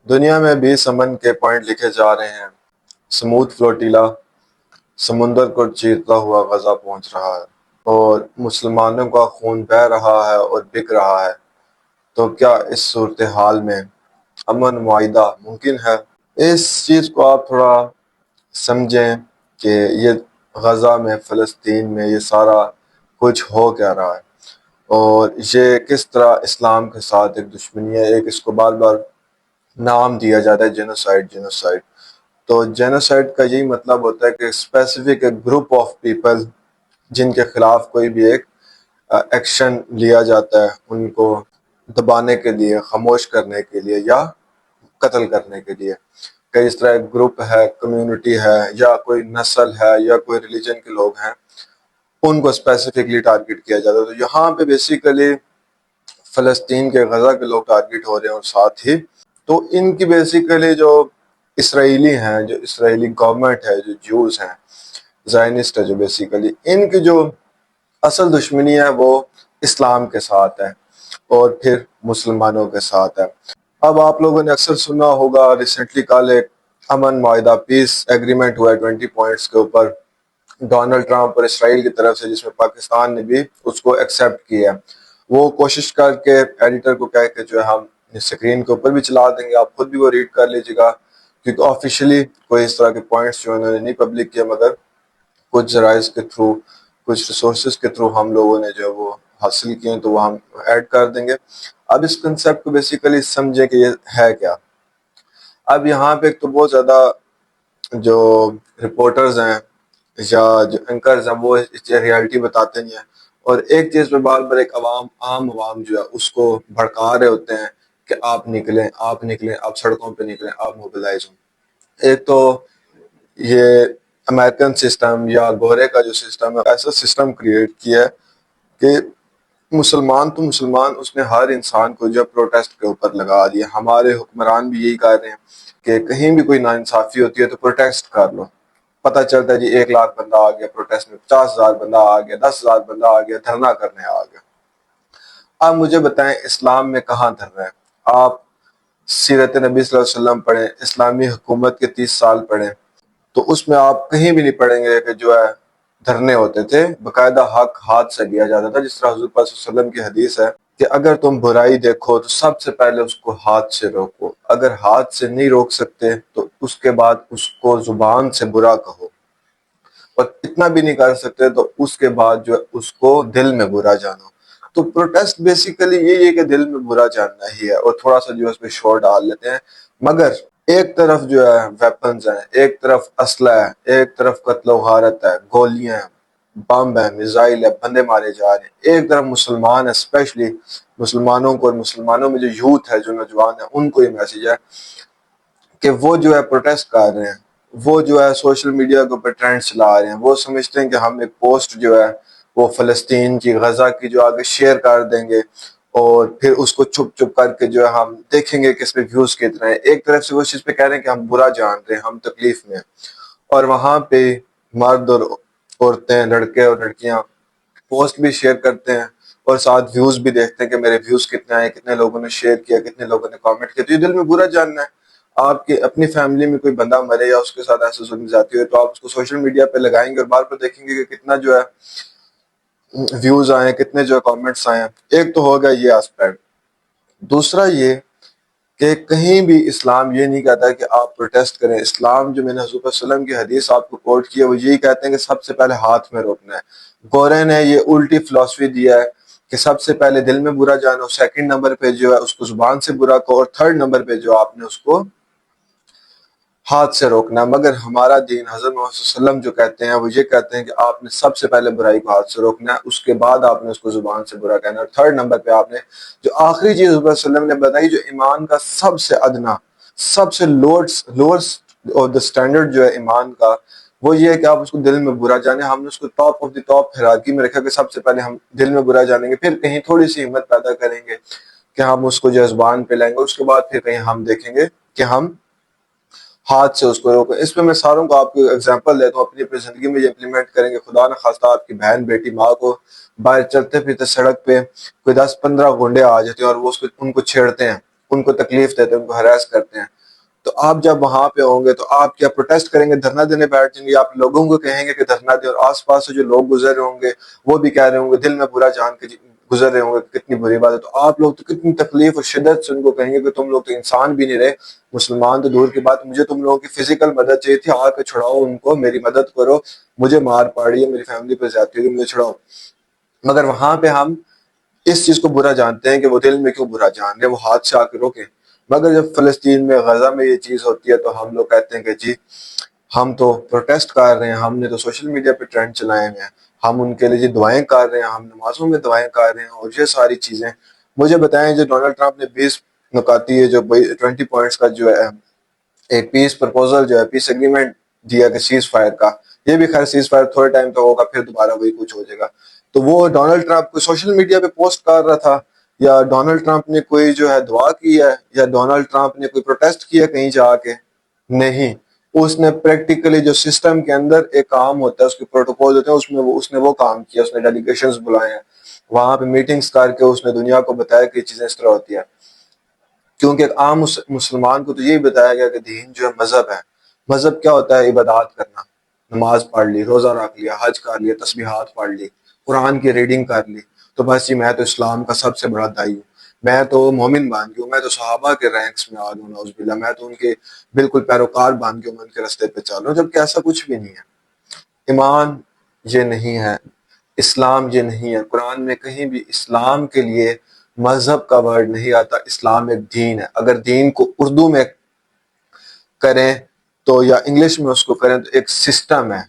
دنیا میں 20 امن کے پوائنٹ لکھے جا رہے ہیں۔ سمود فلوٹیلا سمندر کو چیرتا ہوا غزہ پہنچ رہا ہے اور مسلمانوں کا خون بہہ رہا ہے اور بک رہا ہے۔ تو کیا اس صورتحال میں امن معاہدہ ممکن ہے؟ اس چیز کو آپ تھوڑا سمجھیں کہ یہ غزہ میں، فلسطین میں یہ سارا کچھ ہو کیا رہا ہے اور یہ کس طرح اسلام کے ساتھ ایک دشمنی ہے۔ ایک اس کو بار بار نام دیا جاتا ہے جینوسائیڈ۔ تو جینوسائیڈ کا یہی مطلب ہوتا ہے کہ اسپیسیفک ایک گروپ آف پیپل جن کے خلاف کوئی بھی ایک ایکشن لیا جاتا ہے، ان کو دبانے کے لیے، خاموش کرنے کے لیے یا قتل کرنے کے لیے۔ کہ اس طرح ایک گروپ ہے، کمیونٹی ہے، یا کوئی نسل ہے، یا کوئی ریلیجن کے لوگ ہیں، ان کو اسپیسیفکلی ٹارگٹ کیا جاتا ہے۔ تو یہاں پہ بیسیکلی فلسطین کے غزہ کے لوگ ٹارگٹ ہو رہے ہیں، اور ساتھ ہی تو ان کی بیسیکلی جو اسرائیلی ہیں، جو اسرائیلی گورنمنٹ ہے، جو جوز ہیں، زائنسٹ ہے، جو بیسیکلی ان کی جو اصل دشمنی ہے وہ اسلام کے ساتھ ہے اور پھر مسلمانوں کے ساتھ ہے۔ اب آپ لوگوں نے اکثر سنا ہوگا، ریسنٹلی کل ایک امن معاہدہ، پیس ایگریمنٹ ہوا ہے 20 پوائنٹس کے اوپر ڈونلڈ ٹرمپ اور اسرائیل کی طرف سے، جس میں پاکستان نے بھی اس کو ایکسیپٹ کیا ہے۔ وہ کوشش کر کے ایڈیٹر کو کہہ کے جو ہے ہم اسکرین کے اوپر بھی چلا دیں گے، آپ خود بھی وہ ریڈ کر لیجیے گا، کیونکہ آفیشلی کوئی اس طرح کے پوائنٹس جو انہوں نے نہیں پبلک کیا، مگر کچھ ذرائع کے تھرو، کچھ ریسورسز کے تھرو ہم لوگوں نے جو وہ حاصل کیے ہیں، تو وہ ہم ایڈ کر دیں گے۔ اب اس کنسیپٹ کو بیسیکلی سمجھیں کہ یہ ہے کیا۔ اب یہاں پہ ایک تو بہت زیادہ جو رپورٹرز ہیں یا جو اینکرز ہیں وہ ریالٹی بتاتے نہیں ہیں، اور ایک چیز پہ بار بار ایک عام عوام جو ہے اس کو بھڑکا رہے ہوتے ہیں کہ آپ نکلیں، آپ سڑکوں پہ نکلیں، آپ موبلائز ہوں۔ ایک تو یہ امریکن سسٹم یا گورے کا جو سسٹم ہے، ایسا سسٹم کریٹ کیا ہے کہ مسلمان تو مسلمان، اس نے ہر انسان کو جو پروٹیسٹ کے اوپر لگا دیا۔ ہمارے حکمران بھی یہی کہہ رہے ہیں کہ کہیں بھی کوئی ناانصافی ہوتی ہے تو پروٹیسٹ کر لو۔ پتہ چلتا ہے جی 1 لاکھ بندہ آ گیا پروٹیسٹ میں، 50,000 بندہ آ گیا، 10,000 بندہ آ گیا، دھرنا کرنے آ گیا۔ اب مجھے بتائیں اسلام میں کہاں دھرنا ہے؟ آپ سیرت نبی صلی اللہ علیہ وسلم پڑھیں، اسلامی حکومت کے 30 سال پڑھیں، تو اس میں آپ کہیں بھی نہیں پڑھیں گے کہ جو ہے دھرنے ہوتے تھے۔ باقاعدہ حق ہاتھ سے لیا جاتا تھا، جس طرح حضور پاک صلی اللہ علیہ وسلم کی حدیث ہے کہ اگر تم برائی دیکھو تو سب سے پہلے اس کو ہاتھ سے روکو، اگر ہاتھ سے نہیں روک سکتے تو اس کے بعد اس کو زبان سے برا کہو، اور اتنا بھی نہیں کر سکتے تو اس کے بعد جو ہے اس کو دل میں برا جانو۔ تو پروٹیسٹ بیسیکلی یہی ہے کہ دل میں برا جاننا ہی ہے، اور تھوڑا سا جو ہے اس پہ شور ڈال لیتے ہیں، مگر ایک طرف جو ہے ویپنز ہیں، ایک طرف اسلحہ ہے، ایک طرف قتل و غارت ہے، گولیاں ہیں، بم ہے، میزائل ہے، بندے مارے جا رہے ہیں۔ ایک طرف مسلمان ہے، اسپیشلی مسلمانوں کو، اور مسلمانوں میں جو یوتھ ہے، جو نوجوان ہیں، ان کو یہ میسج ہے کہ وہ جو ہے پروٹیسٹ کر رہے ہیں، وہ جو ہے سوشل میڈیا کے اوپر ٹرینڈ چلا رہے ہیں، وہ سمجھتے ہیں کہ ہم ایک پوسٹ جو ہے وہ فلسطین کی، غزہ کی جو آگے شیئر کر دیں گے، اور پھر اس کو چھپ چھپ کر کے جو ہے ہم دیکھیں گے کہ اس پہ ویوز کتنے ہیں۔ ایک طرف سے وہ اس چیز پہ کہہ رہے ہیں کہ ہم برا جان رہے ہیں، ہم تکلیف میں ہیں، اور وہاں پہ مرد اور عورتیں، لڑکے اور لڑکیاں پوسٹ بھی شیئر کرتے ہیں، اور ساتھ ویوز بھی دیکھتے ہیں کہ میرے ویوز کتنے آئے، کتنے لوگوں نے شیئر کیا، کتنے لوگوں نے کامنٹ کیا۔ تو یہ دل میں برا جاننا ہے۔ آپ کی اپنی فیملی میں کوئی بندہ مرے یا اس کے ساتھ ایسے ظلم زیادتی ہوئے، تو آپ اس کو سوشل میڈیا پہ لگائیں گے اور بار بار دیکھیں گے کہ کتنا جو ہے ویوز آئے، کتنے جو ہے کامنٹس آئے ہیں۔ ایک تو ہوگا یہ اسپیکٹ۔ دوسرا یہ کہ کہیں بھی اسلام یہ نہیں کہتا کہ آپ پروٹیسٹ کریں۔ اسلام جو میں نے حضور صلی اللہ علیہ وسلم کی حدیث آپ کو کوٹ کی ہے، وہ یہی کہتے ہیں کہ سب سے پہلے ہاتھ میں روکنا ہے۔ گورے نے یہ الٹی فلسفی دیا ہے کہ سب سے پہلے دل میں برا جانو، سیکنڈ نمبر پہ جو ہے اس کو زبان سے برا کہو، اور تھرڈ نمبر پہ جو آپ نے اس کو ہاتھ سے روکنا۔ مگر ہمارا دین، حضرت محمد صلی اللہ علیہ وسلم جو کہتے ہیں وہ یہ کہتے ہیں کہ آپ نے سب سے پہلے برائی کو ہاتھ سے روکنا ہے، اس کے بعد آپ نے اس کو زبان سے برا کہنا ہے، اور تھرڈ نمبر پہ آپ نے جو آخری چیز حضرت صلی اللہ علیہ وسلم نے بتائی، جو ایمان کا سب سے ادنا، سب سے لوورسٹ اور دا اسٹینڈرڈ جو ہے ایمان کا، وہ یہ ہے کہ آپ اس کو دل میں برا جانیں۔ ہم نے اس کو top of the top hierarchy میں رکھا کہ سب سے پہلے ہم دل میں برا جانیں گے، پھر کہیں تھوڑی سی ہمت پیدا کریں گے کہ ہم اس کو جو زبان پہ لائیں گے، اس کے بعد پھر کہیں ہم دیکھیں گے کہ ہم ہاتھ سے اس کو روکیں۔ اس پہ میں ساروں کو آپ کو ایگزامپل دیتا ہوں، اپنی زندگی میں یہ امپلیمنٹ کریں گے۔ خدا نہ خواستہ آپ کی بہن، بیٹی، ماں کو باہر چلتے پھرتے سڑک پہ کوئی 10-15 گنڈے آ جاتے ہیں اور وہ ان کو چھیڑتے ہیں، ان کو تکلیف دیتے ہیں، ان کو ہراس کرتے ہیں، تو آپ جب وہاں پہ ہوں گے تو آپ کیا پروٹیسٹ کریں گے, دھرنا دینے بیٹھ جائیں گے, آپ لوگوں کو کہیں گے کہ دھرنا دیں, اور آس پاس سے جو لوگ گزر رہے ہوں گے وہ بھی کہہ رہے ہوں گے, دل میں برا جان کے گزر رہے ہوں گے کتنی بری بات ہے, تو آپ لوگ تو کتنی تکلیف اور شدت سے ان کو کہیں گے کہ تم لوگ تو انسان بھی نہیں رہے, مسلمان تو دور کی بات, مجھے تم لوگوں کی فزیکل مدد چاہیے تھی, آ کے چھڑاؤ ان کو, میری مدد کرو, مجھے مار پاڑی ہے, میری فیملی پہ زیادتی ہوئی, مجھے چھڑاؤ. مگر وہاں پہ ہم اس چیز کو برا جانتے ہیں کہ وہ دل میں کیوں برا جان رہے, وہ ہاتھ سے آ کے روکے. مگر جب فلسطین میں غزہ میں یہ چیز ہوتی ہے تو ہم لوگ کہتے ہیں کہ جی ہم تو پروٹیسٹ کر رہے ہیں, ہم نے تو سوشل میڈیا پہ ٹرینڈ چلائے ہوئے ہیں, ہم ان کے لیے جی دعائیں کر رہے ہیں, ہم نمازوں میں دعائیں کر رہے ہیں, اور یہ ساری چیزیں. مجھے بتائیں جو ڈونلڈ ٹرمپ نے 20 نکاتی ہے جو 20 پوائنٹس کا جو ہے ایک پیس پرپوزل جو ہے پیس اگریمنٹ دیا کہ سیز فائر کا, یہ بھی خیر سیز فائر تھوڑے ٹائم تک ہوگا, پھر دوبارہ وہی کچھ ہو جائے گا. تو وہ ڈونلڈ ٹرمپ کو سوشل میڈیا پہ پوسٹ کر رہا تھا, یا ڈونلڈ ٹرمپ نے کوئی جو ہے دعا کی ہے, یا ڈونلڈ ٹرمپ نے کوئی پروٹیسٹ کیا کہیں جا کے؟ نہیں, اس نے پریکٹیکلی جو سسٹم کے اندر ایک کام ہوتا ہے, اس کے پروٹوکول ہوتے ہیں, اس نے وہ کام کیا, اس نے ڈیلیگیشنز بلائے ہیں, وہاں پہ میٹنگز کر کے اس نے دنیا کو بتایا کہ یہ چیزیں اس طرح ہوتی ہیں. کیونکہ ایک عام مسلمان کو تو یہی بتایا گیا کہ دین جو ہے مذہب ہے. مذہب کیا ہوتا ہے؟ عبادات کرنا, نماز پڑھ لی, روزہ رکھ لیا, حج کر لیا, تسبیحات پڑھ لی, قرآن کی ریڈنگ کر لی, تو بس جی میں تو اسلام کا سب سے بڑا دائی ہوں, میں تو مومن بن گیا ہوں, میں تو صحابہ کے رینکس میں آ گیا ہوں, نعوذ باللہ, میں تو ان کے بالکل پیروکار بن گیا ہوں, میں ان کے راستے پہ چل رہا ہوں, جبکہ ایسا کچھ بھی نہیں ہے. ایمان یہ نہیں ہے, اسلام یہ نہیں ہے. قرآن میں کہیں بھی اسلام کے لیے مذہب کا ورڈ نہیں آتا, اسلام ایک دین ہے. اگر دین کو اردو میں کریں تو یا انگلش میں اس کو کریں تو ایک سسٹم ہے,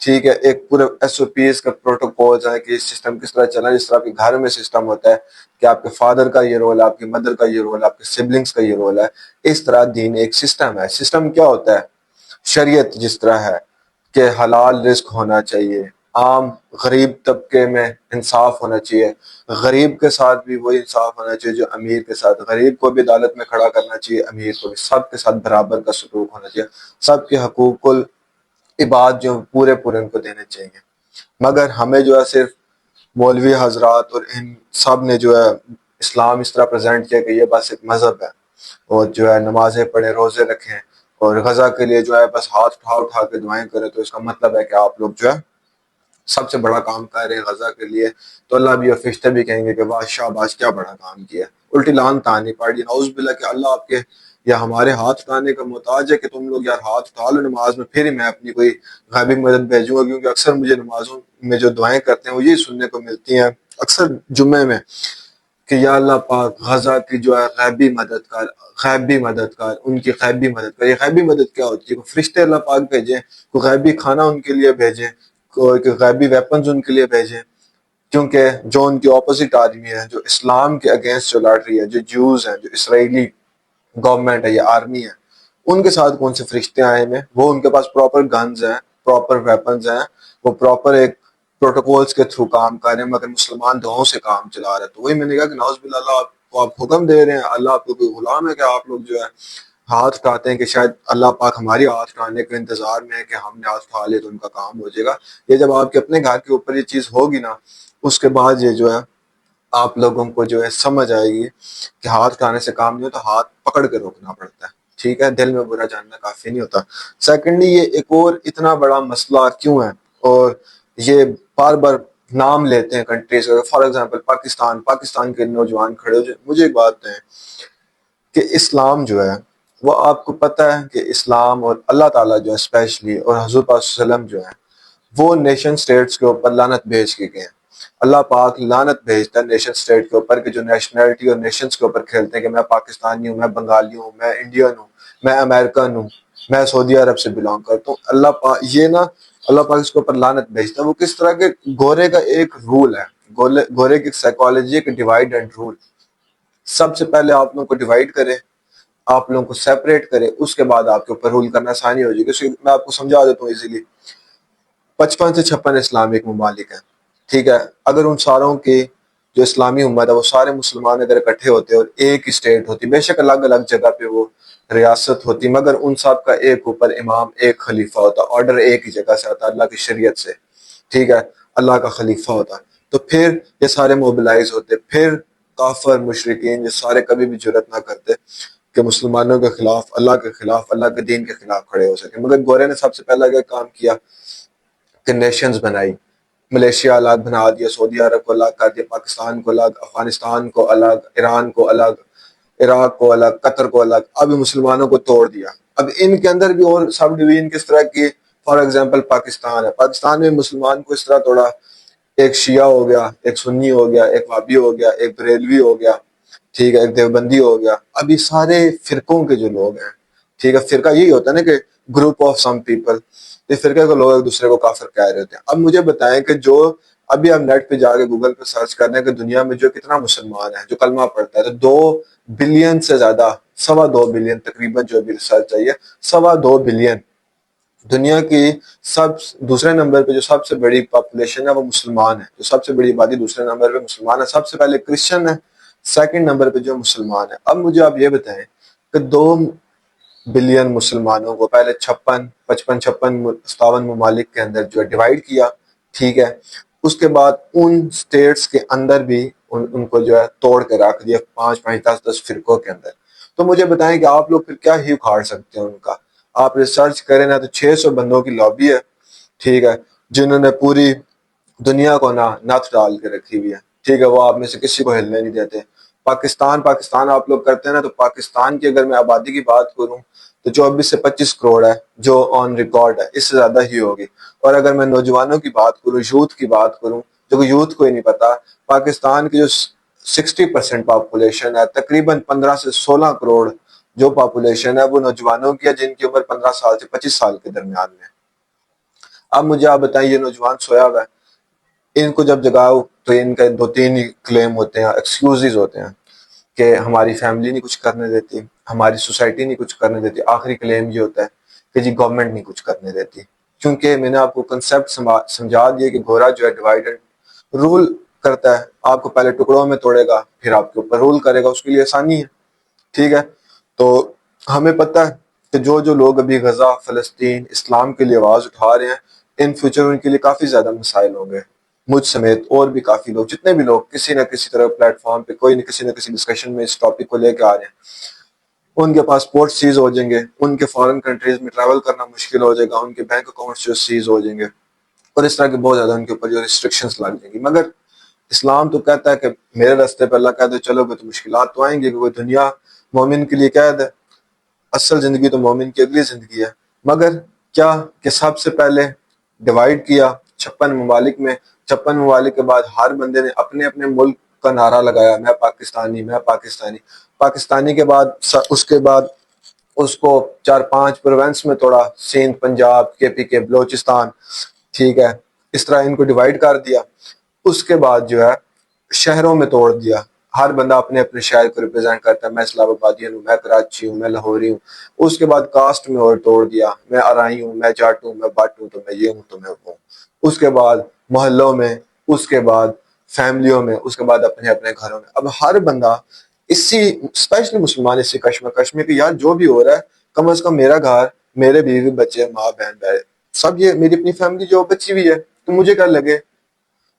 ٹھیک ہے, ایک پورے ایس او پیز کا پروٹوکول ہے کہ سسٹم کس طرح چلا, جس طرح آپ کے گھر میں سسٹم ہوتا ہے کہ آپ کے فادر کا یہ رول ہے, آپ کی مدر کا یہ رول ہے, آپ کے سبلنگس کا یہ رول ہے, اس طرح دین ایک سسٹم ہے. سسٹم کیا ہوتا ہے؟ شریعت جس طرح ہے کہ حلال رزق ہونا چاہیے, عام غریب طبقے میں انصاف ہونا چاہیے, غریب کے ساتھ بھی وہی انصاف ہونا چاہیے جو امیر کے ساتھ, غریب کو بھی عدالت میں کھڑا کرنا چاہیے, امیر کو بھی, سب کے ساتھ برابر کا سلوک ہونا چاہیے, سب کے حقوق العباد جو پورے ان کو دینے چاہیے. مگر ہمیں جو ہے صرف مولوی حضرات اور ان سب نے جو ہے اسلام اس طرح پریزنٹ کیا کہ یہ بس ایک مذہب ہے, اور جو ہے نمازیں پڑھیں, روزے رکھیں, اور غزہ کے لیے جو ہے بس ہاتھ اٹھا کے دعائیں کریں, تو اس کا مطلب ہے کہ آپ لوگ جو ہے سب سے بڑا کام کر رہے ہیں غزہ کے لیے. تو اللہ بھی اور فرشتے بھی کہیں گے کہ واہ شاباش کیا بڑا کام کیا, الٹی لان تانی پڑی, نعوذ باللہ کہ اللہ آپ کے یا ہمارے ہاتھ اٹھانے کا محتاج ہے کہ تم لوگ یار ہاتھ اٹھا لو نماز میں, پھر میں اپنی کوئی غیبی مدد بھیجوں گا. کیونکہ اکثر مجھے نمازوں میں جو دعائیں کرتے ہیں وہ یہی سننے کو ملتی ہیں اکثر جمعے میں کہ یا اللہ پاک غزہ کی جو ہے غیبی مدد کر, غیبی مدد کر, ان کی غیبی مدد کر. یہ غیبی مدد کیا ہوتی ہے؟ کوئی فرشتے اللہ پاک بھیجیں, کوئی غیبی کھانا ان کے لیے بھیجیں, کوئی غیبی ویپنز ان کے لیے بھیجیں, کیونکہ جو ان کی اپوزٹ آدمی ہے, جو اسلام کے اگینسٹ جو لڑ رہی ہے, جو جوز ہیں, جو اسرائیلی گورنمنٹ ہے یا آرمی ہے, ان کے ساتھ کون سے فرشتے آئے ہیں؟ وہ ان کے پاس پراپر گنز ہیں, پراپر ویپنز ہیں, وہ پراپر ایک پروٹوکولز کے تھرو کام کر رہے ہیں, مگر مسلمان دعاؤں سے کام چلا رہے ہیں. تو وہی میں نے کہا کہ نعوذ باللہ اللہ آپ کو آپ حکم دے رہے ہیں, اللہ آپ کو کوئی غلام ہے کہ آپ لوگ جو ہے ہاتھ اٹھاتے ہیں کہ شاید اللہ پاک ہماری ہاتھ اٹھانے کے انتظار میں ہے کہ ہم نے ہاتھ اٹھا لے تو ان کا کام ہو جائے گا. یہ جب آپ کے اپنے گھر کے اوپر یہ چیز ہوگی نا, اس کے بعد یہ جو ہے آپ لوگوں کو جو ہے سمجھ آئے گی کہ ہاتھ اٹھانے سے کام نہیں ہوتا, ہاتھ پکڑ کے روکنا پڑتا ہے. ٹھیک ہے, دل میں برا جاننا کافی نہیں ہوتا. سیکنڈلی یہ ایک اور اتنا بڑا مسئلہ کیوں ہے, اور یہ بار بار نام لیتے ہیں کنٹریز کا, فار ایگزامپل پاکستان کے نوجوان کھڑے ہو جائے. مجھے ایک بات ہے کہ اسلام جو ہے وہ آپ کو پتہ ہے کہ اسلام اور اللہ تعالیٰ جو ہے اسپیشلی اور حضور پاک صلی اللہ علیہ وسلم جو ہے وہ نیشن سٹیٹس کے اوپر لعنت بھیج کے گئے ہیں. اللہ پاک لعنت بھیجتا ہے نیشن سٹیٹ کے اوپر کہ جو نیشنلٹی اور نیشنز کے اوپر کھیلتے ہیں کہ میں پاکستانی ہوں, میں بنگالی ہوں, میں انڈین ہوں, میں امریکن ہوں, میں سعودی عرب سے بلانگ کرتا ہوں. اللہ پاک یہ نا اللہ پاک اس کے اوپر لعنت بھیجتا ہے. وہ کس طرح کے گورے کا ایک رول ہے, گورے کی سائیکالوجی کہ ڈیوائڈ اینڈ رول. سب سے پہلے آپ لوگوں کو ڈیوائڈ کرے, آپ لوگوں کو سیپریٹ کرے, اس کے بعد آپ کے اوپر رول کرنا آسانی ہو جائے گی. میں آپ کو سمجھا دیتا ہوں ایزیلی. 55 سے 56 اسلامک ممالک ہیں, ٹھیک ہے. اگر ان ساروں کی جو اسلامی امت ہے وہ سارے مسلمان اگر اکٹھے ہوتے اور ایک اسٹیٹ ہوتی, بے شک الگ الگ جگہ پہ وہ ریاست ہوتی, مگر ان سب کا ایک اوپر امام, ایک خلیفہ ہوتا, آرڈر ایک ہی جگہ سے آتا, اللہ کی شریعت سے, ٹھیک ہے, اللہ کا خلیفہ ہوتا. تو پھر یہ سارے موبلائز ہوتے, پھر کافر مشرکین یہ سارے کبھی بھی جرأت نہ کرتے کہ مسلمانوں کے خلاف، اللہ کے خلاف، اللہ کے دین کے خلاف کھڑے ہو سکیں۔ مگر گورے نے سب سے پہلا کیا کام کیا کہ نیشنز بنائی، ملیشیا الگ بنا دیا، سعودی عرب کو الگ کر دیا، پاکستان کو الگ، افغانستان کو الگ، ایران کو الگ، عراق کو الگ، قطر کو الگ، اب مسلمانوں کو توڑ دیا۔ اب ان کے اندر بھی اور سب ڈویژن کس طرح کی، فار ایگزامپل پاکستان ہے، پاکستان میں مسلمان کو اس طرح توڑا، ایک شیعہ ہو گیا، ایک سنی ہو گیا، ایک وابی ہو گیا، ایک بریلوی ہو گیا، ٹھیک ہے، ایک دیوبندی ہو گیا۔ اب یہ سارے فرقوں کے جو لوگ ہیں، ٹھیک ہے، فرقہ یہی ہوتا ہے نا کہ گروپ آف سم پیپل، یہ فرقے کو لوگ ایک دوسرے کو کافر کہہ رہے ہوتے ہیں۔ اب مجھے بتائیں کہ جو ابھی آپ نیٹ پہ جا کے گوگل پہ سرچ کر رہے ہیں کہ دنیا میں جو کتنا مسلمان ہے جو کلمہ پڑھتا ہے، تو 2 بلین سے زیادہ، 2.25 بلین تقریباً، جو بھی ریسرچ چاہیے، 2.25 بلین دنیا کی دوسرے نمبر پہ جو سب سے بڑی پاپولیشن ہے وہ مسلمان ہے، جو سب سے بڑی آبادی دوسرے نمبر پہ مسلمان ہے، سب سے پہلے کرسچن ہے، سیکنڈ نمبر پہ جو مسلمان ہے۔ اب مجھے آپ یہ بتائیں کہ 2 بلین مسلمانوں کو پہلے 56 ممالک کے اندر جو ہے ڈیوائیڈ کیا، ٹھیک ہے، اس کے بعد ان سٹیٹس کے اندر بھی ان کو جو ہے توڑ کے رکھ دیا 5 10 فرقوں کے اندر۔ تو مجھے بتائیں کہ آپ لوگ پھر کیا ہی اکھاڑ سکتے ہیں ان کا؟ آپ ریسرچ کریں نا تو 600 بندوں کی لابی ہے، ٹھیک ہے، جنہوں نے پوری دنیا کو نتھ ڈال کے رکھی ہوئی ہے، ٹھیک ہے، وہ آپ میں سے کسی کو ہلنے نہیں دیتے۔ پاکستان آپ لوگ کرتے ہیں نا، تو پاکستان کی اگر میں آبادی کی بات کروں تو 24 سے 25 کروڑ ہے جو آن ریکارڈ ہے، اس سے زیادہ ہی ہوگی۔ اور اگر میں نوجوانوں کی بات کروں، یوتھ کی بات کروں، جو یوتھ کو ہی نہیں پتا، پاکستان کی جو 60% پاپولیشن ہے، تقریباً 15 سے 16 کروڑ جو پاپولیشن ہے وہ نوجوانوں کی ہے، جن کی عمر 15 سال سے 25 سال کے درمیان میں۔ اب مجھے آپ بتائیں، یہ نوجوان سویا ہوا ہے، ان کو جب جگاؤ تو ان کے 2-3 ہی کلیم ہوتے ہیں، ایکسکیوزز ہوتے ہیں کہ ہماری فیملی نہیں کچھ کرنے دیتی، ہماری سوسائٹی نہیں کچھ کرنے دیتی۔ آخری کلیم یہ ہوتا ہے کہ جی گورنمنٹ نہیں کچھ کرنے دیتی، کیونکہ میں نے آپ کو کنسیپٹ سمجھا دیا کہ گھوڑا جو ہے ڈیوائیڈ رول کرتا ہے، آپ کو پہلے ٹکڑوں میں توڑے گا، پھر آپ کے اوپر رول کرے گا، اس کے لیے آسانی ہے، ٹھیک ہے۔ تو ہمیں پتہ ہے کہ جو لوگ ابھی غزہ، فلسطین، اسلام کے لیے آواز اٹھا رہے ہیں، ان فیوچر ان کے لیے کافی زیادہ مسائل ہوں گے، مجھ سمیت اور بھی کافی لوگ، جتنے بھی لوگ کسی نہ کسی طرح پلیٹ فارم پہ کوئی نہ کسی ڈسکشن میں اس ٹاپک کو لے کے آ رہے ہیں، ان کے پاسپورٹ سیز ہو جائیں گے، ان کے فارن کنٹریز میں ٹریول کرنا مشکل ہو جائے گا، ان کے بینک اکاؤنٹس جو سیز ہو جائیں گے، اور اس طرح کے بہت زیادہ ان کے اوپر جو ریسٹرکشنز لگ جائیں گی۔ مگر اسلام تو کہتا ہے کہ میرے راستے پہ اللہ کہتا ہے چلو گے تو مشکلات تو آئیں گے، کیونکہ دنیا مومن کے لیے قید ہے، اصل زندگی تو مومن کی اگلی زندگی ہے۔ مگر کیا کہ سب سے پہلے ڈیوائیڈ کیا 56 ممالک میں، 56 ممالک کے بعد ہر بندے نے اپنے اپنے ملک کا نعرہ لگایا، میں پاکستانی، میں پاکستانی۔ پاکستانی کے بعد اس کے بعد اس کو 4-5 پروونس میں توڑا، سندھ، پنجاب، KPK، بلوچستان، ٹھیک ہے، اس طرح ان کو ڈیوائیڈ کر دیا۔ اس کے بعد جو ہے شہروں میں توڑ دیا، ہر بندہ اپنے اپنے شہر کو ریپرزینٹ کرتا ہے، میں اسلام آبادی ہوں، میں کراچی ہوں، میں لاہوری ہوں۔ اس کے بعد کاسٹ میں اور توڑ دیا، میں ارائی ہوں، میں جاٹ ہوں، میں بٹ ہوں، تو میں یہ ہوں، تو میں وہ ہوں۔ اس کے بعد محلوں میں، اس کے بعد فیملیوں میں، اس کے بعد اپنے اپنے گھروں میں۔ اب ہر بندہ اسی، اسپیشلی مسلمان، اسی کشمکش میں کہ یار جو بھی ہو رہا ہے، کم از کم میرا گھر، میرے بیوی بچے، ماں بہن بھائی، سب یہ میری اپنی فیملی جو بچی ہوئی ہے، تو مجھے کیا لگے۔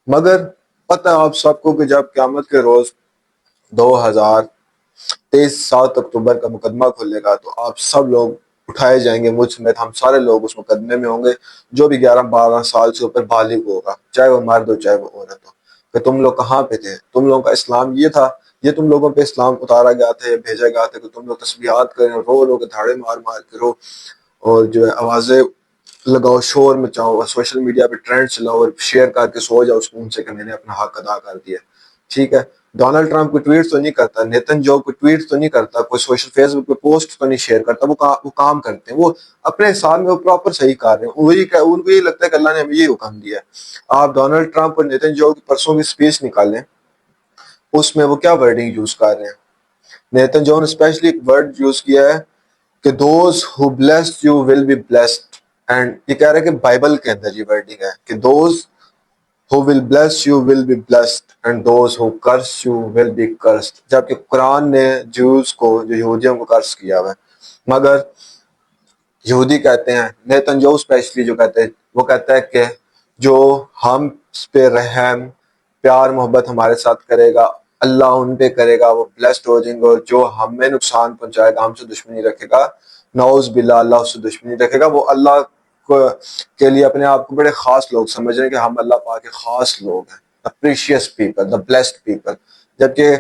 مگر پتہ آپ سب کو کہ جب قیامت کے روز 2023 7 اکتوبر کا مقدمہ کھلے گا تو آپ سب لوگ اٹھائے جائیں گے، مجھ سمیت ہم سارے لوگ اس مقدمے میں ہوں گے، جو بھی 11-12 سال سے اوپر بالغ ہوگا، چاہے وہ مرد ہو چاہے وہ عورت ہو، کہ تم لوگ کہاں پہ تھے، تم لوگوں کا اسلام یہ تھا، یہ تم لوگوں پہ اسلام اتارا گیا تھا، یہ بھیجا گیا تھا کہ تم لوگ تسبیحات کریں، رو کے دھاڑے مار مار کے رو، اور جو ہے آوازیں لگاؤ، شور مچاؤ، اور سوشل میڈیا پہ ٹرینڈ چلاؤ، اور شیئر کر کے سو جاؤ سکون سے کہ میں نے اپنا حق ادا کر دیا، ٹھیک ہے۔ ڈونلڈ ٹرمپ کوئی ٹویٹ تو نہیں کرتا، نیتن جو کوئی ٹویٹ تو نہیں کرتا، کوئی سوشل فیس بک پہ پوسٹ تو نہیں شیئر کرتا، وہ کام کرتے ہیں، وہ اپنے حساب میں وہ پراپر صحیح کر رہے ہیں، ان کو یہ لگتا ہے کہ اللہ نے ہمیں یہ حکم دیا ہے۔ آپ ڈونلڈ ٹرمپ اور نیتن جو کی پرسوں کی سپیچ نکالیں، اس میں وہ کیا ورڈنگ یوز کر رہے ہیں۔ نیتن جو نے اسپیشلی ایک ورڈ یوز کیا ہے کہ those who bless you will be blessed، and یہ کہہ رہے ہیں کہ بائبل کے اندر یہ ورڈنگ ہے کہ those who will bless you will be blessed and those who curse you will be cursed، جبکہ قرآن نے جوز کو، جو یہودیوں کو کرس کیا ہوا ہے۔ مگر یہودی کہتے ہیں، نیتن جو اسپیشلی جو کہتے ہیں، وہ کہتا ہے کہ جو ہم پہ رحم، پیار، محبت ہمارے ساتھ کرے گا، اللہ ان پہ کرے گا، وہ بلیسڈ ہو جائیں گے، اور جو ہمیں نقصان پہنچائے گا، ہم سے دشمنی رکھے گا، نعوذ باللہ اللہ اس سے دشمنی رکھے گا، وہ اللہ کے لیے اپنے آپ کو بڑے خاص لوگ سمجھ رہے ہیں کہ ہم اللہ پاک کے خاص لوگ ہیں، the precious people, the blessed people. جبکہ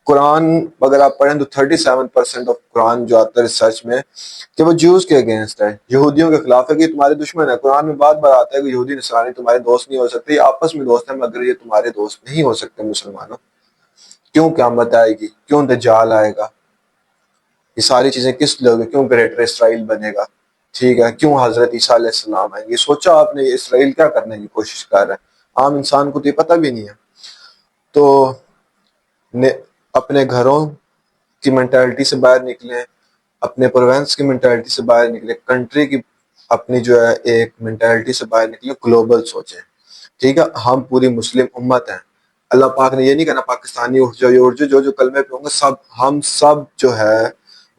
قرآن اگر آپ پڑھیں تو 37% آف قرآن جو آتا ہے ریسرچ میں کہ وہ جوز کے اگینسٹ ہے، یہودیوں کے خلاف ہے، کہ یہ تمہارے دشمن ہے۔ قرآن میں بار بار آتا ہے کہ یہودی نصرانی تمہارے دوست نہیں ہو سکتے، یہ آپس میں دوست ہیں مگر یہ تمہارے دوست نہیں ہو سکتے مسلمانوں۔ کیوں قیامت آئے گی، کیوں دجال آئے گا، یہ ساری چیزیں کس لیے ہوگی، کیوں گریٹر اسرائیل بنے گا، ٹھیک ہے، کیوں حضرت عیسیٰ علیہ السلام آئیں گے، سوچا آپ نے یہ اسرائیل کیا کرنے کی کوشش کر رہا ہے؟ عام انسان کو تو یہ پتہ بھی نہیں ہے۔ تو اپنے گھروں کی مینٹالٹی سے باہر نکلیں، اپنے پروونس کی مینٹالٹی سے باہر نکلیں، کنٹری کی اپنی جو ہے ایک مینٹالٹی سے باہر نکلیں، گلوبل سوچیں، ٹھیک ہے۔ ہم پوری مسلم امت ہیں، اللہ پاک نے یہ نہیں کہنا پاکستانی اٹھ جاؤ، یہ اٹھ جاؤ، جو کلمے پہ ہوں گے سب، ہم سب جو ہے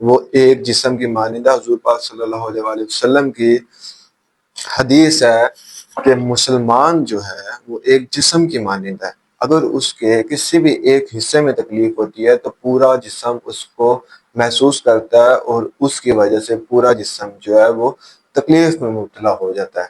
وہ ایک جسم کی مانند ہے۔ حضور پاک صلی اللہ علیہ وآلہ وسلم کی حدیث ہے کہ مسلمان جو ہے وہ ایک جسم کی مانند ہے، اگر اس کے کسی بھی ایک حصے میں تکلیف ہوتی ہے تو پورا جسم اس کو محسوس کرتا ہے، اور اس کی وجہ سے پورا جسم جو ہے وہ تکلیف میں مبتلا ہو جاتا ہے۔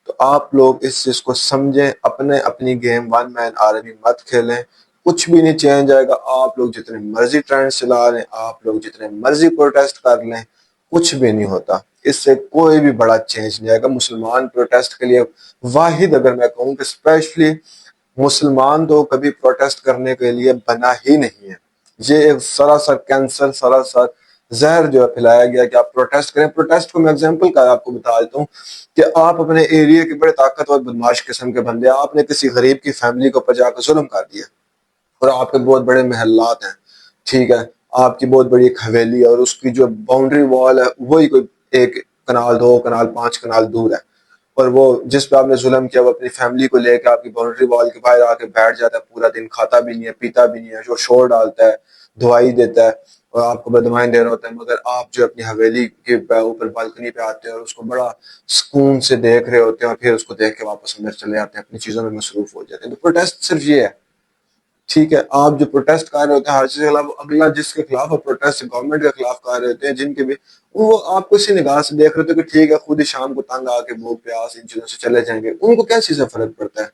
تو آپ لوگ اس چیز کو سمجھیں، اپنی گیم ون مین آرمی مت کھیلیں، کچھ بھی نہیں چینج آئے گا۔ آپ لوگ جتنے مرضی ٹرینڈ چلا لیں، آپ لوگ جتنے مرضی پروٹیسٹ کر لیں، کچھ بھی نہیں ہوتا، اس سے کوئی بھی بڑا چینج نہیں آئے گا۔ مسلمان پروٹیسٹ کے لیے واحد اگر میں کہوں کہ اسپیشلی مسلمان تو کبھی پروٹیسٹ کرنے کے لیے بنا ہی نہیں ہے، یہ ایک سراسر کینسر، سراسر زہر جو ہے پھیلایا گیا کہ آپ پروٹیسٹ کریں۔ پروٹیسٹ کو میں ایگزامپل کا آپ کو بتا دیتا ہوں کہ آپ اپنے ایریے کے بڑے طاقتور بدماش قسم کے بندے، آپ نے کسی غریب کی فیملی کو پجا کر ظلم کر دیا، اور آپ کے بہت بڑے محلات ہیں، ٹھیک ہے، آپ کی بہت بڑی ایک حویلی ہے، اور اس کی جو باؤنڈری وال ہے وہی کوئی 1 کنال 2 کنال 5 کنال دور ہے، اور وہ جس پہ آپ نے ظلم کیا وہ اپنی فیملی کو لے کے آپ کی باؤنڈری وال کے باہر آ کے بیٹھ جاتا ہے، پورا دن کھاتا بھی نہیں ہے، پیتا بھی نہیں ہے، جو شور ڈالتا ہے، دوائی دیتا ہے، اور آپ کو بدوائیں دے رہا ہوتا ہے، مگر آپ جو اپنی حویلی کے اوپر بالکنی پہ آتے ہیں اور اس کو بڑا سکون سے دیکھ رہے ہوتے ہیں، اور پھر اس کو دیکھ کے واپس اندر چلے آتے ہیں، اپنی چیزوں میں مصروف ہو جاتے ہیں۔ تو پروٹیسٹ صرف یہ ہے، ٹھیک ہے۔ آپ جو پروٹیسٹ کر رہے ہوتے ہیں ہر چیز کے خلاف، اگلا جس کے خلاف آپ پروٹیسٹ گورنمنٹ کے خلاف کر رہے ہوتے ہیں، جن کے بھی وہ آپ کو اسی نگاہ سے دیکھ رہے ہوتے ہیں کہ ٹھیک ہے خود ہی شام کو تنگ آ کے بھوک پیاس ان چیزوں سے چلے جائیں گے، ان کو کیا چیز سے فرق پڑتا ہے؟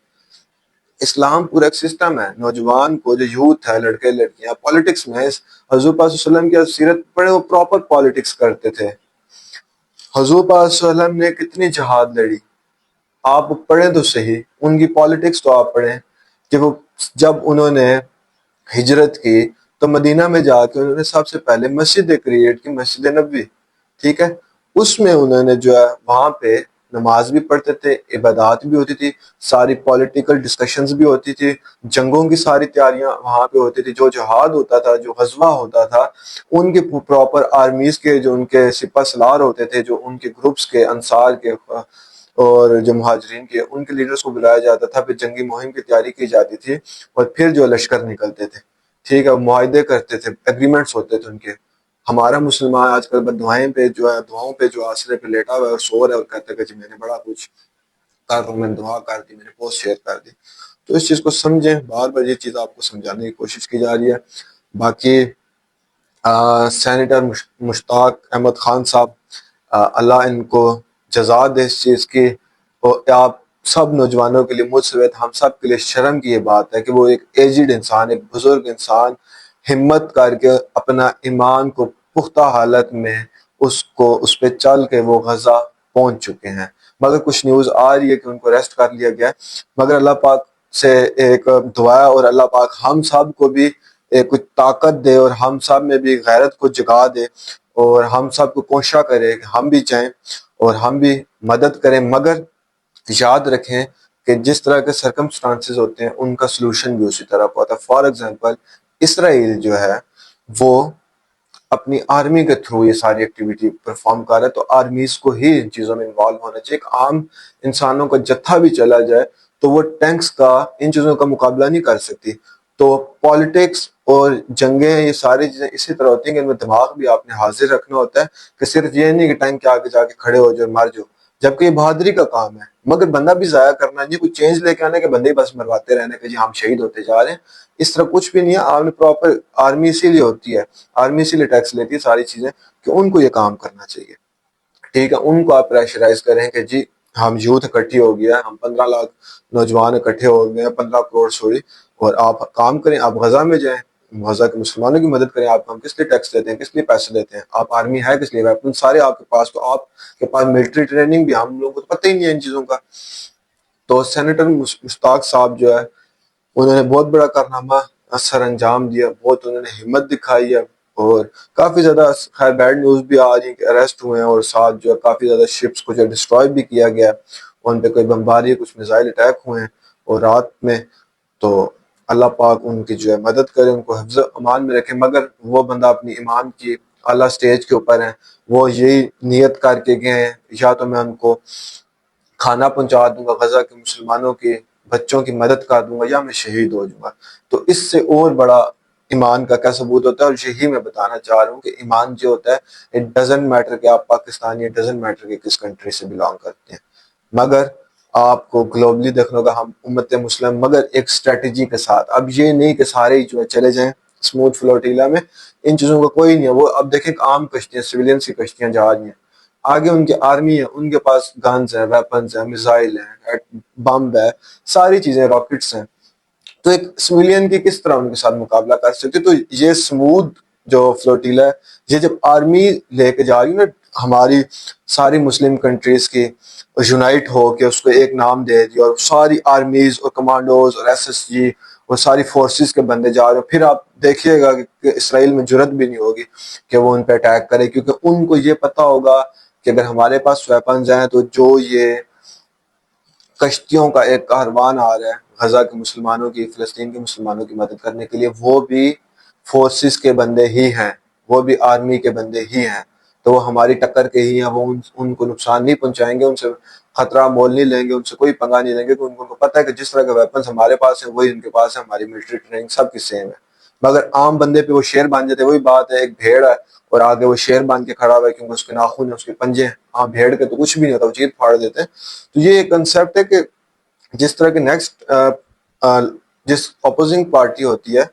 اسلام پورا ایک سسٹم ہے، نوجوان کو جو یوتھ ہے، لڑکے لڑکیاں پالیٹکس میں، حضور پاک صلی اللہ علیہ وسلم کی سیرت پڑھے، وہ پراپر پالیٹکس کرتے تھے۔ حضور پاک صلی اللہ علیہ وسلم نے کتنی جہاد لڑی، آپ پڑھیں تو صحیح، ان کی پالیٹکس تو آپ پڑھیں کہ وہ جب انہوں نے ہجرت کی تو مدینہ میں جا کے انہوں نے سب سے پہلے مسجد کریٹ کی، مسجد نبوی، ٹھیک ہے، اس میں انہوں نے جو ہے وہاں پہ نماز بھی پڑھتے تھے، عبادات بھی ہوتی تھی، ساری پولیٹیکل ڈسکشنز بھی ہوتی تھی، جنگوں کی ساری تیاریاں وہاں پہ ہوتی تھی، جو جہاد ہوتا تھا، جو غزوہ ہوتا تھا، ان کے پراپر آرمیز کے جو ان کے سپہ سالار ہوتے تھے، جو ان کے گروپس کے انصار کے اور جو مہاجرین کے، ان کے لیڈرز کو بلایا جاتا تھا، پھر جنگی مہم کی تیاری کی جاتی تھی، اور پھر جو لشکر نکلتے تھے، ٹھیک ہے، معاہدے کرتے تھے، ایگریمنٹس ہوتے تھے ان کے۔ ہمارا مسلمان آج کل دعائیں پہ جو ہے، دعاؤں پہ جو آسرے پہ لیٹا ہوا ہے اور سو رہا ہے، اور کہتا ہے کہ جی میں نے بڑا کچھ کر رہا ہوں، میں نے دعا کر دی، میں نے پوسٹ شیئر کر دی۔ تو اس چیز کو سمجھیں، بار بار یہ چیز آپ کو سمجھانے کی کوشش کی جا رہی ہے۔ باقی سینیٹر مشتاق احمد خان صاحب، اللہ ان کو جزا دے اس چیز کی، اور آپ سب نوجوانوں کے لیے، مجھ سمیت ہم سب کے لیے شرم کی یہ بات ہے کہ وہ ایک ایجڈ انسان، ایک بزرگ انسان ہمت کر کے اپنا ایمان کو پختہ حالت میں اس پہ چل کے وہ غزہ پہنچ چکے ہیں، مگر کچھ نیوز آ رہی ہے کہ ان کو ریسٹ کر لیا گیا ہے۔ مگر اللہ پاک سے ایک دعا ہے، اور اللہ پاک ہم سب کو بھی کچھ طاقت دے، اور ہم سب میں بھی غیرت کو جگا دے، اور ہم سب کو کوشاں کرے کہ ہم بھی چاہیں اور ہم بھی مدد کریں، مگر یاد رکھیں کہ جس طرح کے سرکمسٹانسز ہوتے ہیں ان کا سلوشن بھی اسی طرح ہوتا ہے۔ فار ایگزامپل اسرائیل جو ہے وہ اپنی آرمی کے تھرو یہ ساری ایکٹیویٹی پرفارم کر رہا ہے، تو آرمیز کو ہی ان چیزوں میں انوالو ہونا چاہیے۔ ایک عام انسانوں کا جتھا بھی چلا جائے تو وہ ٹینکس کا، ان چیزوں کا مقابلہ نہیں کر سکتی۔ تو پالیٹکس اور جنگیں، یہ ساری چیزیں اسی طرح ہوتی ہیں کہ ان میں دماغ بھی آپ نے حاضر رکھنا ہوتا ہے، کہ صرف یہ نہیں کہ ٹینک کے آگے جا کے کھڑے ہو جائے مر جاؤ، جبکہ یہ بہادری کا کام ہے. مگر بندہ بھی ضائع کرنا نہیں, کوئی چینج لے کے آنا کہ بندے ہی بس مرواتے رہنے کہ جی ہم شہید ہوتے جا رہے ہیں, اس طرح کچھ بھی نہیں ہے. آپ نے پراپر آرمی اسی لیے ہوتی ہے, آرمی اسی لیے ٹیکس لیتی ہے ساری چیزیں, کہ ان کو یہ کام کرنا چاہیے. ٹھیک ہے, ان کو آپ پریشرائز کریں کہ جی ہم یوتھ اکٹھی ہو گیا, ہم 15 لاکھ نوجوان اکٹھے ہو گئے ہیں, 15 کروڑ سوری, اور آپ کام کریں, آپ غزہ میں جائیں, غزہ کے مسلمانوں کی مدد کریں. آپ ہم کس لیے ٹیکس دیتے ہیں, کس لیے پیسے دیتے ہیں, آپ آرمی ہے کس لیے, ویپن سارے آپ کے پاس, تو آپ کے پاس ملٹری ٹریننگ بھی, ہم لوگوں کو تو پتہ ہی نہیں ہے ان چیزوں کا. تو سینیٹر مشتاق صاحب جو ہے انہوں نے بہت بڑا کارنامہ سر انجام دیا, بہت انہوں نے ہمت دکھائی ہے, اور کافی زیادہ خیر بیڈ نیوز بھی آ رہی ہے کہ اریسٹ ہوئے ہیں, اور ساتھ جو ہے کافی زیادہ شپس کو جو ڈسٹروائے بھی کیا گیا, ان پہ کوئی بمباری, کچھ میزائل اٹیک ہوئے ہیں اور رات میں. تو اللہ پاک ان کی جو ہے مدد کرے, ان کو حفظ امان میں رکھے. مگر وہ بندہ اپنی ایمان کی اعلیٰ سٹیج کے اوپر ہیں, وہ یہی نیت کر کے گئے ہیں یا تو میں ان کو کھانا پہنچا دوں گا, غزہ کے مسلمانوں کے بچوں کی مدد کر دوں گا, یا میں شہید ہو جاؤں گا. تو اس سے اور بڑا ایمان کا کیا ثبوت ہوتا ہے. اور یہی میں بتانا چاہ رہا ہوں کہ ایمان جو ہوتا ہے, اٹ ڈزنٹ میٹر کہ آپ پاکستانی, اٹ ڈزنٹ میٹر کہ کس کنٹری سے بلانگ کرتے ہیں, مگر آپ کو گلوبلی دیکھنا ہوگا ہم امت مسلم, مگر ایک اسٹریٹجی کے ساتھ. اب یہ نہیں کہ سارے ہی جو ہے چلے جائیں اسموتھ فلوٹیلا میں, ان چیزوں کا کوئی نہیں ہے. وہ اب دیکھیں عام کشتیاں, سویلینس کی کشتیاں جا رہی ہیں, آگے ان کی آرمی ہے, ان کے پاس گنز ہیں, ویپنز ہیں, میزائل ہیں, بم ہے, ساری چیزیں, راکٹس ہیں. تو ایک سویلین کی کس طرح ان کے ساتھ مقابلہ کر سکتے. تو یہ اسموتھ جو فلوٹیلا ہے, یہ جب آرمی لے کے جا رہی ہے نا ہماری ساری مسلم کنٹریز کی, یونائٹ ہو کے اس کو ایک نام دے دیا, اور ساری آرمیز اور کمانڈوز اور ایس ایس جی اور ساری فورسز کے بندے جا رہے ہیں, پھر آپ دیکھیے گا کہ اسرائیل میں جرت بھی نہیں ہوگی کہ وہ ان پہ اٹیک کرے, کیونکہ ان کو یہ پتا ہوگا کہ اگر ہمارے پاس ویپنز ہیں تو جو یہ کشتیوں کا ایک کاروان آ رہا ہے غزہ کے مسلمانوں کی, فلسطین کے مسلمانوں کی مدد کرنے کے لیے, وہ بھی فورسز کے بندے ہی ہیں, وہ بھی آرمی کے بندے ہی ہیں. تو وہ ہماری ٹکر کے ہی ہیں, وہ ان کو نقصان نہیں پہنچائیں گے, ان سے خطرہ مول نہیں لیں گے, ان سے کوئی پنگا نہیں لیں گے, ان کو پتہ ہے کہ جس طرح کے ویپنز ہمارے پاس ہیں وہی ان کے پاس ہے, ہماری ملٹری ٹریننگ سب کی سیم ہے. مگر عام بندے پہ وہ شیر باندھ جاتے. وہی بات ہے, ایک بھیڑ ہے اور آگے وہ شیر باندھ کے کھڑا ہوا ہے کیونکہ اس کے ناخن ہیں, اس کے پنجے ہیں. ہاں بھیڑ کے تو کچھ بھی نہیں ہوتا, وہ چیز پھاڑ دیتے ہیں. تو یہ ایک کنسیپٹ ہے کہ جس طرح کے نیکسٹ جس اپوزنگ پارٹی ہوتی ہے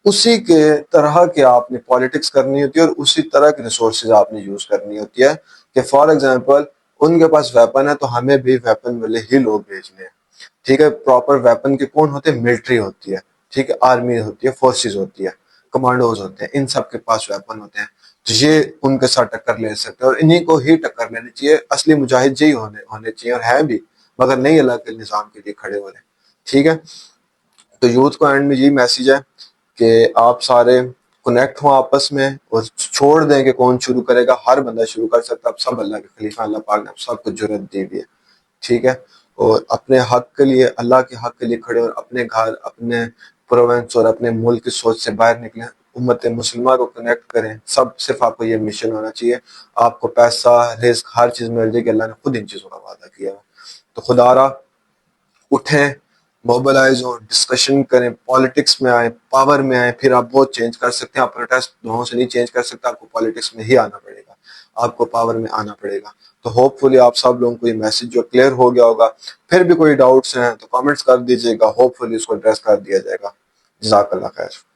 اسی کے طرح کے آپ نے پالیٹکس کرنی ہوتی ہے, اور اسی طرح کے ریسورسز آپ نے یوز کرنی ہوتی ہے. کہ فار ایگزامپل ان کے پاس ویپن ہے تو ہمیں بھی ویپن والے ہی لوگ بھیجنے ہیں. ٹھیک ہے, پراپر ویپن کے کون ہوتے ہیں, ملٹری ہوتی ہے, ٹھیک ہے, آرمی ہوتی ہے, فورسز ہوتی ہے, کمانڈوز ہوتے ہیں, ان سب کے پاس ویپن ہوتے ہیں. تو یہ ان کے ساتھ ٹکر لے سکتے ہیں, اور انہیں کو ہی ٹکر لینی چاہیے. اصلی مجاہد یہی ہونے چاہیے, اور ہیں بھی, مگر نہیں اللہ کے نظام کے لیے کھڑے ہو رہے ہیں. ٹھیک ہے, تو یوتھ کو اینڈ میں یہی میسیج ہے کہ آپ سارے کنیکٹ ہوں آپس میں, اور چھوڑ دیں کہ کون شروع کرے گا. ہر بندہ شروع کر سکتا, اب سب اللہ کے خلیفہ, اللہ پاک نے سب کو جرت دی ہوئی ہے. ٹھیک ہے, اور اپنے حق کے لیے, اللہ کے حق کے لیے کھڑے, اور اپنے گھر, اپنے پروونس اور اپنے ملک کی سوچ سے باہر نکلیں, امت مسلمہ کو کنیکٹ کریں. سب صرف آپ کو یہ مشن ہونا چاہیے. آپ کو پیسہ, رزق, ہر چیز مل جائے گی, اللہ نے خود ان چیزوں کا وعدہ کیا ہے. تو خدا را اٹھیں, موبلائز ہوں, ڈسکشن کریں, پالیٹکس میں آئیں, پاور میں آئیں, پھر آپ بہت چینج کر سکتے ہیں. آپ پروٹیسٹ دعاؤں سے نہیں چینج کر سکتے, آپ کو پالیٹکس میں ہی آنا پڑے گا, آپ کو پاور میں آنا پڑے گا. تو ہوپ فلی آپ سب لوگوں کو یہ میسج جو کلیئر ہو گیا ہوگا. پھر بھی کوئی ڈاؤٹس ہیں تو کامنٹس کر دیجیے گا, ہوپ فلی اس کو ایڈریس کر دیا جائے گا. جزاک اللہ خیر.